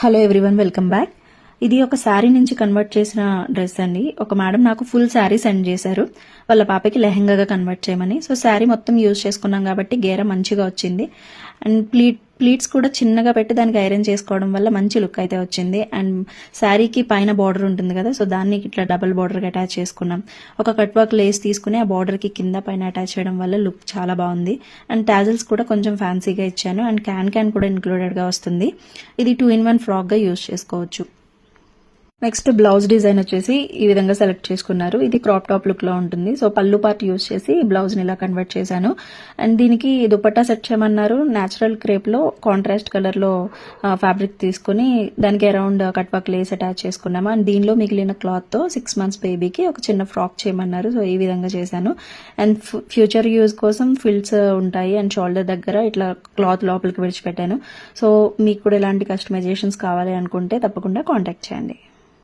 Hello everyone, welcome back. ఇది ఒక శారీ నుంచి కన్వర్ట్ చేసిన డ్రెస్ అండి. ఒక మేడం నాకు ఫుల్ శారీ సెండ్ చేశారు, వాళ్ళ పాపకి లెహెంగాగా కన్వర్ట్ చేయమని. సో శారీ మొత్తం యూజ్ చేసుకున్నాం కాబట్టి గేర మంచిగా వచ్చింది. అండ్ ప్లీట్స్ కూడా చిన్నగా పెట్టి దానికి ఐరన్ చేసుకోవడం వల్ల మంచి లుక్ అయితే వచ్చింది. అండ్ శారీకి పైన బార్డర్ ఉంటుంది కదా, సో దాన్ని ఇట్లా డబుల్ బార్డర్కి అటాచ్ చేసుకున్నాం. ఒక కట్ వర్క్ లేస్ తీసుకుని ఆ బార్డర్కి కింద పైన అటాచ్ చేయడం వల్ల లుక్ చాలా బాగుంది. అండ్ టాజిల్స్ కూడా కొంచెం ఫ్యాన్సీగా ఇచ్చాను. అండ్ క్యాన్ కూడా ఇంక్లూడెడ్గా వస్తుంది. ఇది 2-in-1 ఫ్రాక్గా యూజ్ చేసుకోవచ్చు. నెక్స్ట్ బ్లౌజ్ డిజైన్ వచ్చేసి ఈ విధంగా సెలెక్ట్ చేసుకున్నారు. ఇది క్రాప్ టాప్ లుక్ లో ఉంటుంది. సో పళ్ళు పార్ట్ యూజ్ చేసి బ్లౌజ్ ని ఇలా కన్వర్ట్ చేశాను. అండ్ దీనికి దుపట్టా సెట్ చేయమన్నారు. న్యాచురల్ క్రేప్ లో కాంట్రాస్ట్ కలర్ లో ఫ్యాబ్రిక్ తీసుకుని దానికి around cut work lace attach చేసుకున్నాము. అండ్ దీనిలో మిగిలిన క్లాత్ తో 6 months బేబీకి ఒక చిన్న ఫ్రాక్ చేయమన్నారు. సో ఈ విధంగా చేశాను. అండ్ ఫ్యూచర్ యూజ్ కోసం ఫిల్స్ ఉంటాయి. అండ్ షోల్డర్ దగ్గర ఇట్లా క్లాత్ లోపలికి విడిచిపెట్టాను. సో మీకు కూడా ఇలాంటి కస్టమైజేషన్స్ కావాలి అనుకుంటే తప్పకుండా కాంటాక్ట్ చేయండి.